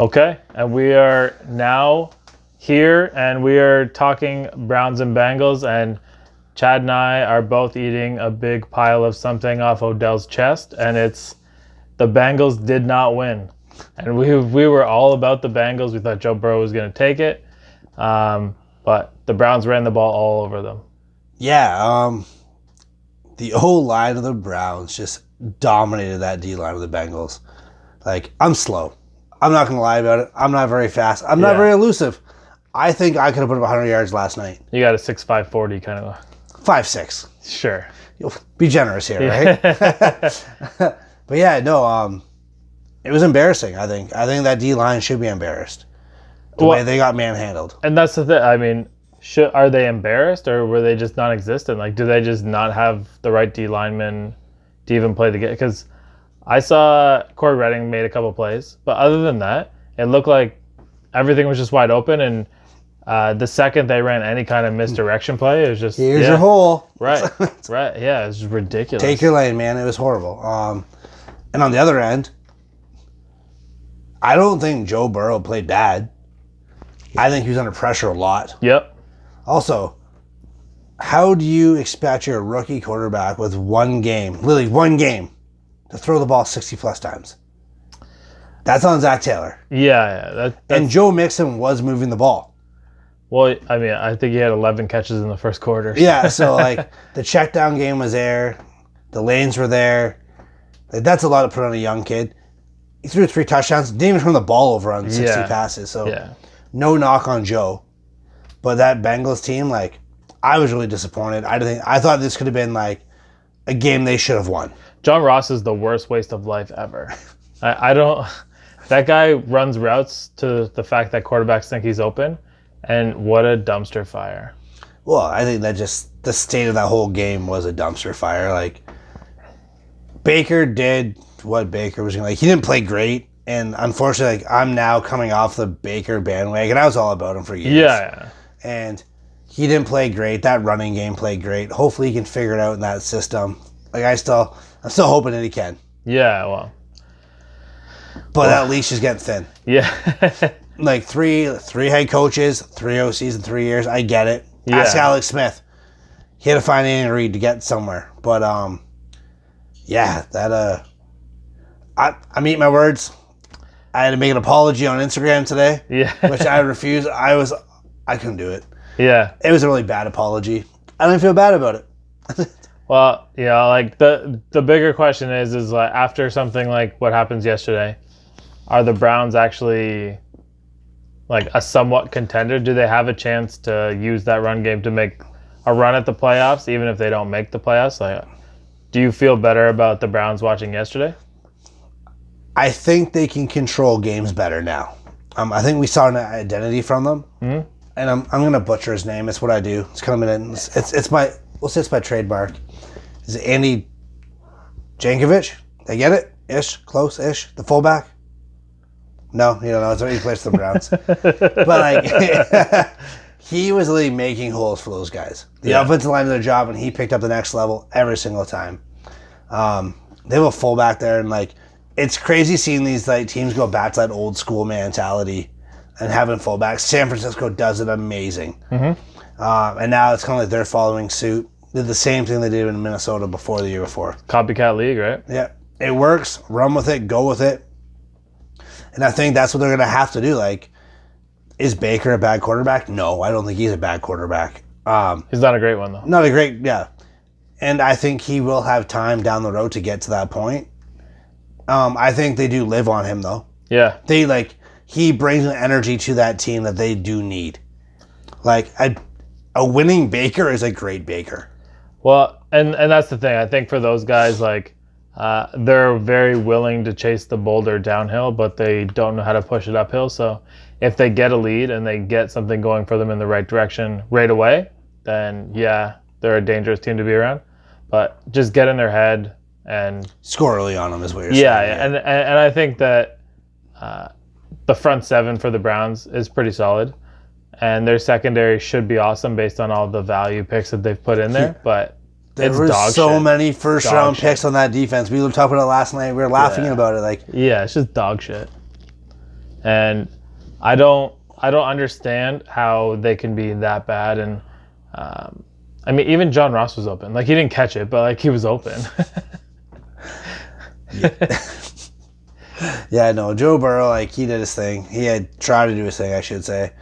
Okay, and we are now here, and we are talking Browns and Bengals, and Chad and I are both eating a big pile of something off Odell's chest, and it's the Bengals did not win. And we were all about the Bengals. We thought Joe Burrow was going to take it, but the Browns ran the ball all over them. Yeah, the O-line of the Browns just dominated that D-line of the Bengals. Like, I'm slow. I'm not going to lie about it. I'm not very fast. I'm not very elusive. I think I could have put up 100 yards last night. You got a 6'5", 40 kind of. 5'6". Sure. You'll be generous here, right? But yeah, no, it was embarrassing, I think. I think that D-line should be embarrassed. The way they got manhandled. And that's the thing. I mean, are they embarrassed, or were they just non-existent? Like, do they just not have the right D linemen to even play the game? Because I saw Corey Redding made a couple plays, but other than that, it looked like everything was just wide open. And the second they ran any kind of misdirection play, it was just here's your hole. Right, right. Yeah, it was ridiculous. Take your lane, man. It was horrible. And on the other end, I don't think Joe Burrow played bad. I think he was under pressure a lot. Yep. Also, how do you expect your rookie quarterback with one game, literally one game, to throw the ball 60-plus times? That's on Zach Taylor. Yeah. And Joe Mixon was moving the ball. Well, I mean, I think he had 11 catches in the first quarter. So. Yeah, so, like, the check down game was there. The lanes were there. Like, that's a lot to put on a young kid. He threw 3 touchdowns. Didn't even turn the ball over on 60 passes. So, no knock on Joe. But that Bengals team, like, I was really disappointed. I thought this could have been, like, a game they should have won. John Ross is the worst waste of life ever. I don't... That guy runs routes to the fact that quarterbacks think he's open, and what a dumpster fire. Well, I think that just... The state of that whole game was a dumpster fire. Like, Baker did what Baker was going to... Like, he didn't play great, and unfortunately, like, I'm now coming off the Baker bandwagon. I was all about him for years. Yeah. And he didn't play great. That running game played great. Hopefully he can figure it out in that system. Like, I'm still hoping that he can. Yeah, well. But that leash is getting thin. Yeah. Like, three head coaches, 3 OCs in 3 years. I get it. Yeah. Ask Alex Smith. He had to find Andy Reid to get somewhere. But, yeah, that, I mean my words. I had to make an apology on Instagram today. Yeah. Which I refused. I couldn't do it. Yeah. It was a really bad apology. I don't feel bad about it. Well, yeah, like the bigger question is like, after something like what happens yesterday, are the Browns actually like a somewhat contender? Do they have a chance to use that run game to make a run at the playoffs, even if they don't make the playoffs? Like, do you feel better about the Browns watching yesterday? I think they can control games better now. I think we saw an identity from them. Mm-hmm. And I'm gonna butcher his name. It's what I do. It's kind of it's my trademark. Is it Andy Jankovic? They get it? Close-ish. The fullback? No, you don't know. It's already plays for the Browns. But like, he was really making holes for those guys. The offensive line did their job, and he picked up the next level every single time. They have a fullback there, and like, it's crazy seeing these like teams go back to that old school mentality. And having fullbacks. San Francisco does it amazing. Mm-hmm. And now it's kind of like they're following suit. Did the same thing they did in Minnesota before the year before. Copycat league, right? Yeah. It works. Run with it. Go with it. And I think that's what they're going to have to do. Like, is Baker a bad quarterback? No, I don't think he's a bad quarterback. He's not a great one, though. Not a great, yeah. And I think he will have time down the road to get to that point. I think they do live on him, though. Yeah. He brings an energy to that team that they do need. Like, a winning Baker is a great Baker. Well, and that's the thing. I think for those guys, like, they're very willing to chase the boulder downhill, but they don't know how to push it uphill. So if they get a lead and they get something going for them in the right direction right away, then, yeah, they're a dangerous team to be around. But just get in their head and... Score early on them is what you're saying. Yeah, and I think that... the front seven for the Browns is pretty solid, and their secondary should be awesome based on all the value picks that they've put in there. But there were so many first-round picks on that defense. We were talking about it last night. We were laughing about it. Like, yeah, it's just dog shit. and I don't understand how they can be that bad. And I mean, even John Ross was open. Like, he didn't catch it, but like, he was open. Yeah, no, Joe Burrow, like, he did his thing. He had tried to do his thing, I should say.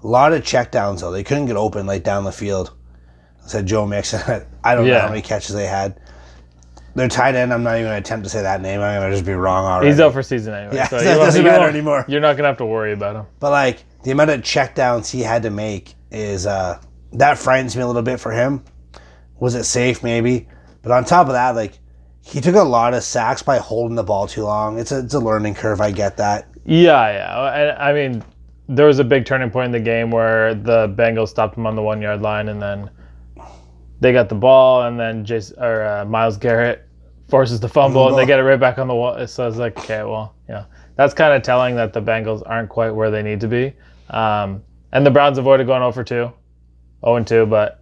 A lot of checkdowns, though. They couldn't get open, like, down the field. I said Joe Mixon. I don't know how many catches they had. Their tight end, I'm not even going to attempt to say that name. I'm going to just be wrong already. He's out for season anyway. Yeah, so that doesn't matter anymore. You're not going to have to worry about him. But, like, the amount of checkdowns he had to make is, that frightens me a little bit for him. Was it safe? Maybe. But on top of that, like, he took a lot of sacks by holding the ball too long. It's a learning curve. I get that. Yeah. I mean, there was a big turning point in the game where the Bengals stopped him on the 1 yard line, and then they got the ball, and then Myles Garrett forces the fumble, and they get it right back on the wall. So it's like, okay, well, that's kind of telling that the Bengals aren't quite where they need to be. And the Browns avoided going 0-2, but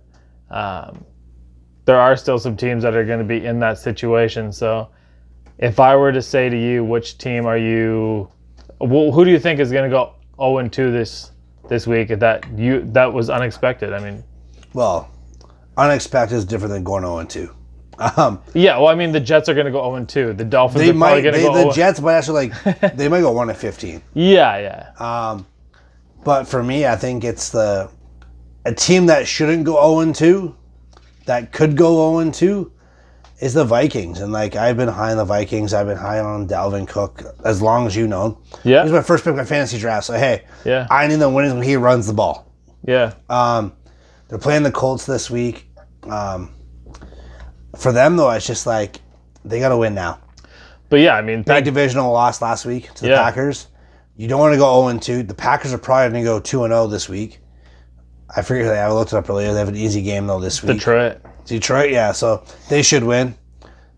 there are still some teams that are going to be in that situation. So if I were to say to you, which team who do you think is going to go 0-2 this week? That was unexpected. I mean, well, unexpected is different than going 0-2. Yeah, well, I mean, the Jets are going to go 0-2. The Dolphins are probably going to go. The Jets might actually they might go 1-15. Yeah. But for me, I think it's a team that shouldn't go 0-2, that could go 0-2, is the Vikings. And like, I've been high on the Vikings. I've been high on Dalvin Cook as long as you know. Yeah. He's my first pick in my fantasy draft. So hey, I need them winning when he runs the ball. Yeah. They're playing the Colts this week. For them, though, it's just like, they got to win now. But yeah, I mean, big divisional loss last week to the Packers. You don't want to go 0-2. The Packers are probably going to go 2-0 this week. I forget. I looked it up earlier. They have an easy game, though, this week. Detroit, yeah. So they should win.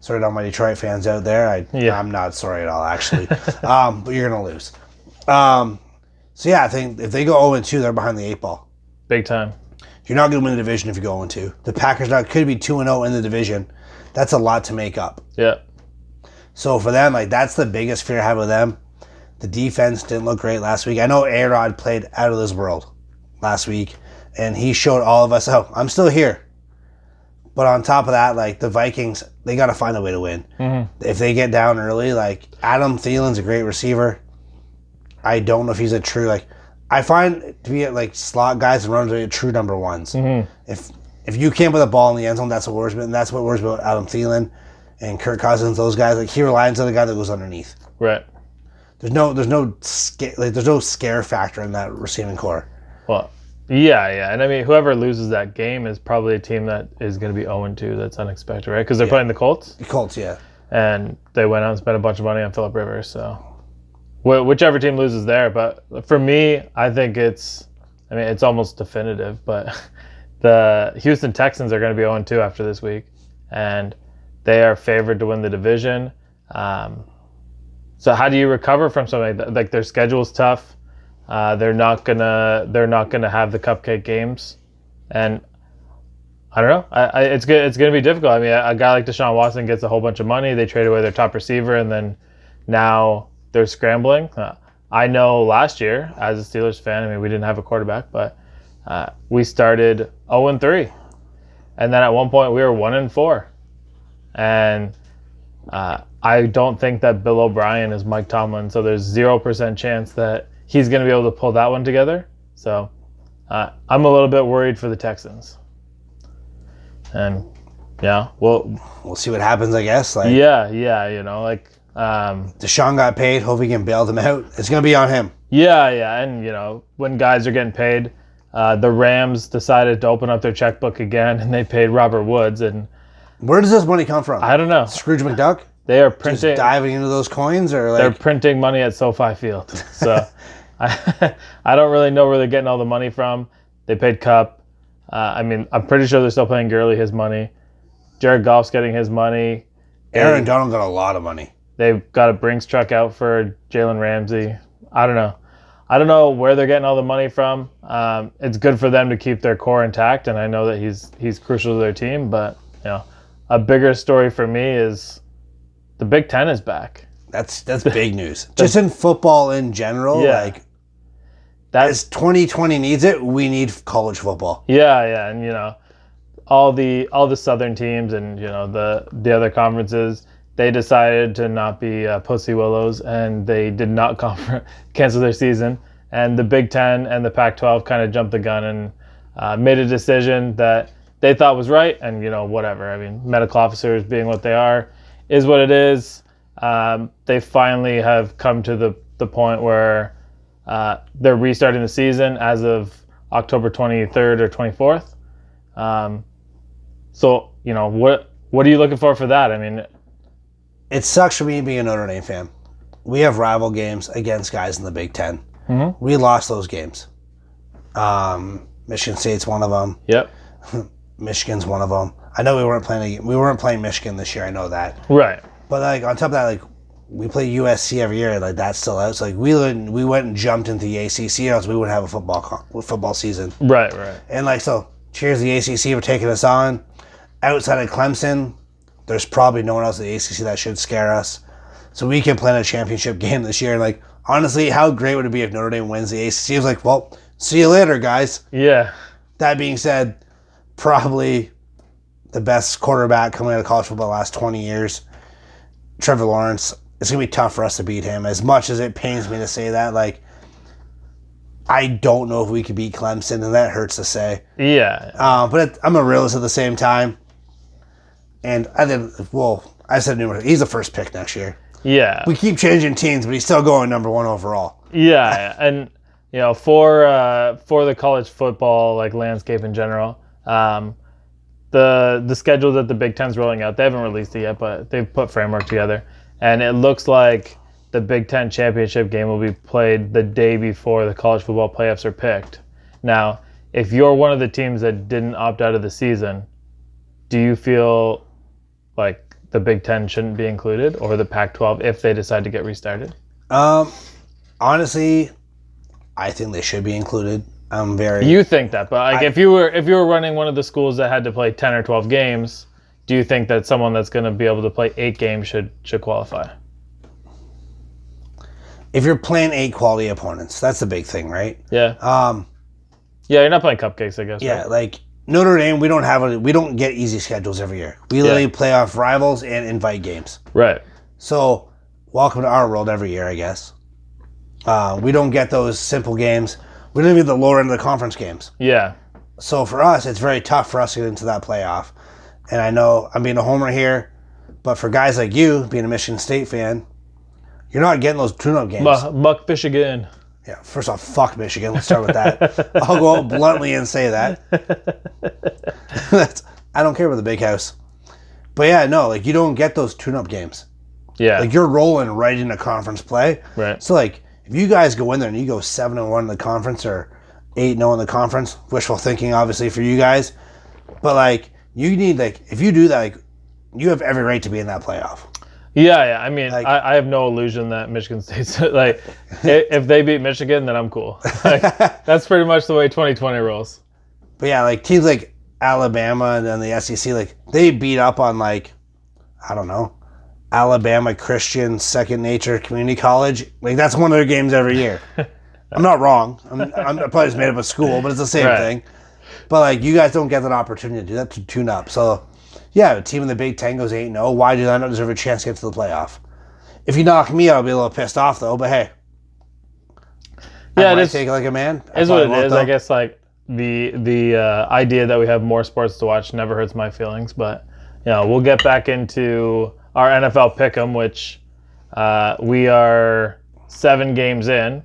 Sorry to all my Detroit fans out there. I'm not sorry at all, actually. But you're going to lose. So yeah, I think if they go 0-2, they're behind the 8 ball. Big time. You're not going to win the division if you go 0-2. The Packers could be 2-0 in the division. That's a lot to make up. Yeah. So for them, like, that's the biggest fear I have with them. The defense didn't look great last week. I know A-Rod played out of this world last week, and he showed all of us, I'm still here. But on top of that, like, the Vikings, they got to find a way to win. Mm-hmm. If they get down early, like, Adam Thielen's a great receiver. I don't know if he's a true, like, I find to be like slot guys and runners are true number ones. Mm-hmm. If you can't put the ball in the end zone, that's what worries about. And that's what worries about Adam Thielen and Kirk Cousins. Those guys, like, he relies on the guy that goes underneath. Right. There's no scare factor in that receiving core. Well, yeah, and I mean, whoever loses that game is probably a team that is going to be 0-2. That's unexpected, right? Because they're playing the Colts. The Colts, yeah. And they went out and spent a bunch of money on Phillip Rivers, so whichever team loses there. But for me, I think it's almost definitive. But the Houston Texans are going to be 0-2 after this week, and they are favored to win the division. So how do you recover from something like their schedule's tough? They're not gonna have the cupcake games, and I don't know. It's good. It's gonna be difficult. I mean, a guy like Deshaun Watson gets a whole bunch of money. They trade away their top receiver, and then now they're scrambling. I know last year, as a Steelers fan, I mean, we didn't have a quarterback, but we started 0-3, and then at one point we were 1-4, and I don't think that Bill O'Brien is Mike Tomlin, so there's 0% chance that he's going to be able to pull that one together. So I'm a little bit worried for the Texans. And yeah, we'll see what happens, I guess. Like, Deshaun got paid. Hope he can bail them out. It's going to be on him. Yeah, and when guys are getting paid, the Rams decided to open up their checkbook again, and they paid Robert Woods. And where does this money come from? I don't know. Scrooge McDuck? They are printing, just diving into those coins, or like, they're printing money at SoFi Field. So I don't really know where they're getting all the money from. They paid Cup. I'm pretty sure they're still paying Gurley his money. Jared Goff's getting his money. Aaron Donald got a lot of money. They've got a Brinks truck out for Jalen Ramsey. I don't know. I don't know where they're getting all the money from. It's good for them to keep their core intact, and I know that he's crucial to their team. But a bigger story for me is the Big Ten is back. That's big news. Just in football in general, like as 2020 needs it, we need college football. Yeah, and all the Southern teams and the other conferences, they decided to not be pussy willows, and they did not cancel their season. And the Big Ten and the Pac-12 kind of jumped the gun and made a decision that they thought was right. And whatever. I mean, medical officers being what they are is what it is. They finally have come to the point where they're restarting the season as of October 23rd or 24th. So, what are you looking for that? I mean, it sucks for me being a Notre Dame fan. We have rival games against guys in the Big Ten. Mm-hmm. We lost those games. Michigan State's one of them. Yep. Michigan's one of them. I know we weren't playing Michigan this year. I know that. Right. But like on top of that, like we play USC every year. Like that's still out. So like we went and jumped into the ACC, or else we wouldn't have a football season. Right. And like so, cheers the ACC for taking us on. Outside of Clemson, there's probably no one else in the ACC that should scare us. So we can play in a championship game this year. Like honestly, how great would it be if Notre Dame wins the ACC? It was like, well, see you later, guys. Yeah. That being said, probably the best quarterback coming out of college football the last 20 years, Trevor Lawrence. It's going to be tough for us to beat him. As much as it pains me to say that, like, I don't know if we could beat Clemson, and that hurts to say. Yeah. But I'm a realist at the same time. And I said numerous. He's the first pick next year. Yeah. We keep changing teams, but he's still going number one overall. Yeah, and for the college football like landscape in general, the schedule that the Big Ten's rolling out, they haven't released it yet, but they've put framework together, and it looks like the Big Ten championship game will be played the day before the college football playoffs are picked. Now, if you're one of the teams that didn't opt out of the season, do you feel like the Big Ten shouldn't be included, or the Pac-12 if they decide to get restarted? Honestly, I think they should be included. You think that, but like if you were running one of the schools that had to play 10 or 12 games, do you think that someone that's going to be able to play 8 games should qualify? If you're playing 8 quality opponents, that's the big thing, right? Yeah. Yeah, you're not playing cupcakes, I guess. Yeah, right? like Notre Dame, we don't get easy schedules every year. We literally play off rivals and invite games. Right. So, welcome to our world every year, I guess. We don't get those simple games. We don't even get the lower end of the conference games. Yeah. So for us, it's very tough for us to get into that playoff. And I know I'm being a homer here, but for guys like you, being a Michigan State fan, you're not getting those tune-up games. Buck fish again. Yeah, first off, fuck Michigan. Let's start with that. I'll go out bluntly and say that. I don't care about the big house. But yeah, no, like you don't get those tune-up games. Yeah. Like you're rolling right into conference play. Right. So like if you guys go in there and you go 7-1 in the conference or 8-0 in the conference, wishful thinking obviously for you guys, but like you need like if you do that, like you have every right to be in that playoff. Yeah. I mean, like, I have no illusion that Michigan State's like if they beat Michigan, then I'm cool. Like, that's pretty much the way 2020 rolls. But yeah, like teams like Alabama and then the SEC, like they beat up on like I don't know. Alabama Christian Second Nature Community College. Like, that's one of their games every year. I'm not wrong. I'm probably just made up a school, but it's the same thing. But, like, you guys don't get that opportunity to do that, to tune up. So, yeah, a team in the Big Ten goes 8-0. Why do I not deserve a chance to get to the playoff? If you knock me out, I'll be a little pissed off, though. But, hey. Yeah, I might take it like a man. It's what it is. I guess, like, the idea that we have more sports to watch never hurts my feelings. But, we'll get back into our NFL Pick'em, which we are 7 games in,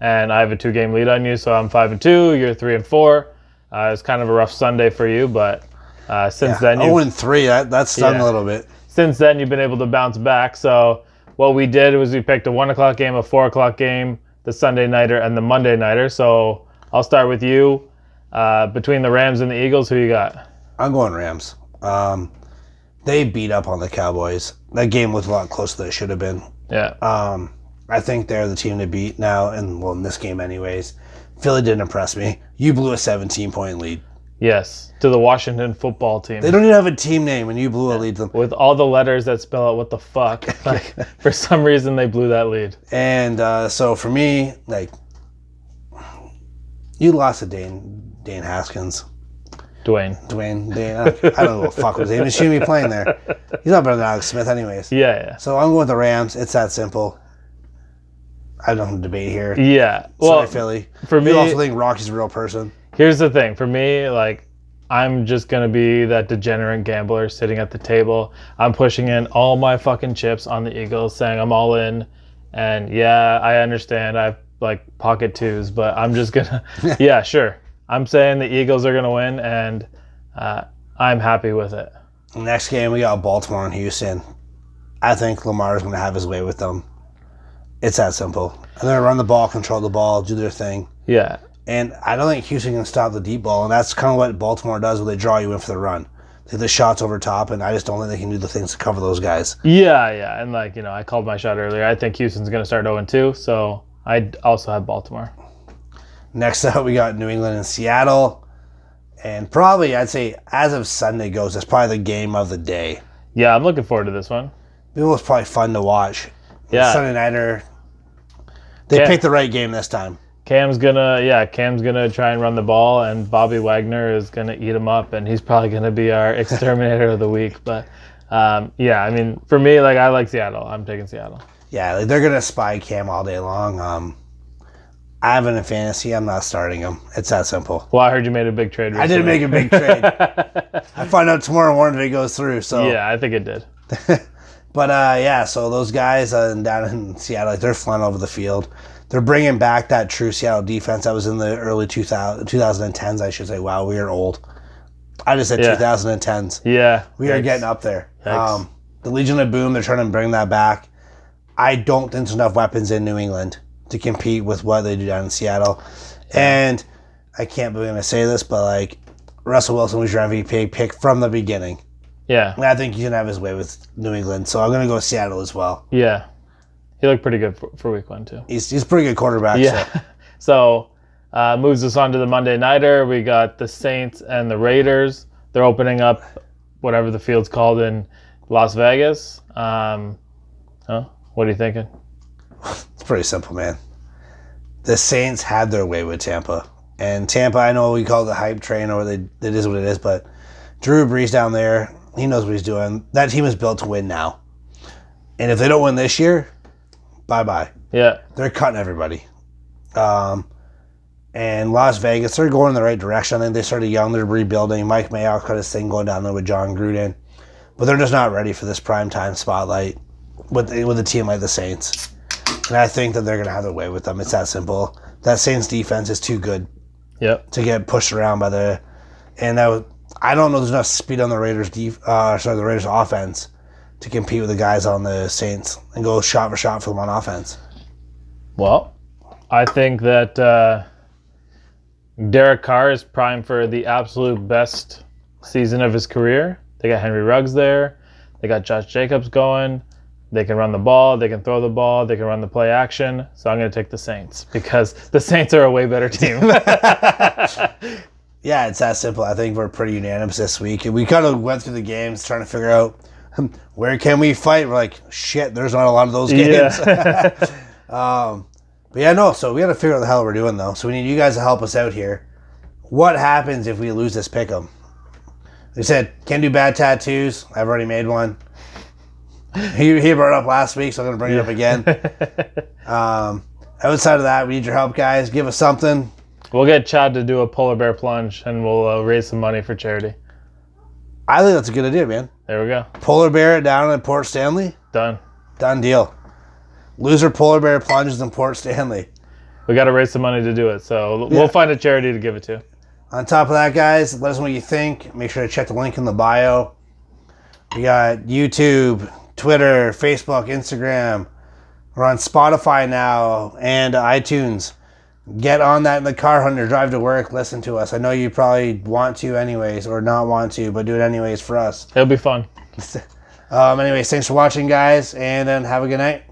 and I have a 2-game lead on you, so I'm 5-2. You're 3-4. It's kind of a rough Sunday for you, but since then, 0-3. That stung a little bit. Since then, you've been able to bounce back. So what we did was we picked a 1:00 game, a 4:00 game, the Sunday nighter, and the Monday nighter. So I'll start with you. Between the Rams and the Eagles, who you got? I'm going Rams. They beat up on the Cowboys. That game was a lot closer than it should have been. Yeah. I think they're the team to beat now, and well, in this game anyways. Philly didn't impress me. You blew a 17-point lead. Yes, to the Washington football team. They don't even have a team name, and you blew a lead to them. With all the letters that spell out what the fuck. Like, for some reason, they blew that lead. And so for me, like, you lost to Dane Haskins. Dane. I don't know what the fuck was he shouldn't be playing there. He's not better than Alex Smith anyways. Yeah. So I'm going with the Rams. It's that simple. I don't debate here. Yeah. Sorry, Philly. For me, you also think Rocky's a real person. Here's the thing. For me, like, I'm just going to be that degenerate gambler sitting at the table. I'm pushing in all my fucking chips on the Eagles, saying I'm all in. And yeah, I understand. I have like pocket twos, but I'm just going to, yeah, sure. I'm saying the Eagles are going to win, and I'm happy with it. Next game, we got Baltimore and Houston. I think Lamar's going to have his way with them. It's that simple. And they're going to run the ball, control the ball, do their thing. Yeah. And I don't think Houston can stop the deep ball, and that's kind of what Baltimore does when they draw you in for the run. They the shots over top, and I just don't think they can do the things to cover those guys. Yeah. And like, I called my shot earlier. I think Houston's going to start 0-2, so I also have Baltimore. Next up, we got New England and Seattle. And probably, I'd say, as of Sunday goes, that's probably the game of the day. Yeah, I'm looking forward to this one. It was probably fun to watch. Yeah. Sunday Nighter. They picked the right game this time. Cam's gonna try and run the ball, and Bobby Wagner is gonna eat him up, and he's probably gonna be our exterminator of the week. But I mean, for me, like, I like Seattle. I'm taking Seattle. Yeah, like, they're gonna spy Cam all day long. I have him in fantasy. I'm not starting him. It's that simple. Well, I heard you made a big trade recently. I did make a big trade. I find out tomorrow morning if it goes through. So yeah, I think it did. But so those guys down in Seattle, like, they're flying over the field. They're bringing back that true Seattle defense that was in the early 2010s, I should say. Wow, we are old. I just said 2010s. Yeah. We are getting up there. Yikes. The Legion of Boom, they're trying to bring that back. I don't think there's enough weapons in New England to compete with what they do down in Seattle. And I can't believe I'm going to say this, but like, Russell Wilson was your MVP pick from the beginning. Yeah. And I think he's going to have his way with New England. So I'm going to go Seattle as well. Yeah. He looked pretty good for week 1 too. He's a pretty good quarterback. Yeah. So moves us on to the Monday Nighter. We got the Saints and the Raiders. They're opening up whatever the field's called in Las Vegas. What are you thinking? It's pretty simple, man. The Saints had their way with Tampa. And Tampa, I know we call it the hype train, or it is what it is, but Drew Brees down there, he knows what he's doing. That team is built to win now. And if they don't win this year, bye-bye. Yeah. They're cutting everybody. And Las Vegas, they're going in the right direction. I think they started young. They're rebuilding. Mike Mayock got his thing going down there with John Gruden. But they're just not ready for this primetime spotlight with a team like the Saints. And I think that they're going to have their way with them. It's that simple. That Saints defense is too good to get pushed around by the... And I don't know there's enough speed on the Raiders' the Raiders' offense to compete with the guys on the Saints and go shot for shot for them on offense. Well, I think that Derek Carr is primed for the absolute best season of his career. They got Henry Ruggs there. They got Josh Jacobs going. They can run the ball. They can throw the ball. They can run the play action. So I'm going to take the Saints because the Saints are a way better team. Yeah, it's that simple. I think we're pretty unanimous this week. We kind of went through the games trying to figure out where can we fight. We're like, shit, there's not a lot of those games. Yeah. But yeah, no, so we got to figure out what the hell we're doing, though. So we need you guys to help us out here. What happens if we lose this pick'em? They said, can't do bad tattoos. I've already made one. He brought it up last week, so I'm going to bring it up again. Outside of that, we need your help, guys. Give us something. We'll get Chad to do a polar bear plunge, and we'll raise some money for charity. I think that's a good idea, man. There we go. Polar bear down in Port Stanley. Done Deal. Loser polar bear plunges in Port Stanley. We got to raise some money to do it, so we'll find a charity to give it to. On top of that, guys, let us know what you think. Make sure to check the link in the bio. We got YouTube, Twitter, Facebook, Instagram. We're on Spotify now and iTunes. Get on that in the car on your drive to work. Listen to us. I know you probably want to anyways or not want to, but do it anyways for us. It'll be fun. Anyways, thanks for watching, guys, and then have a good night.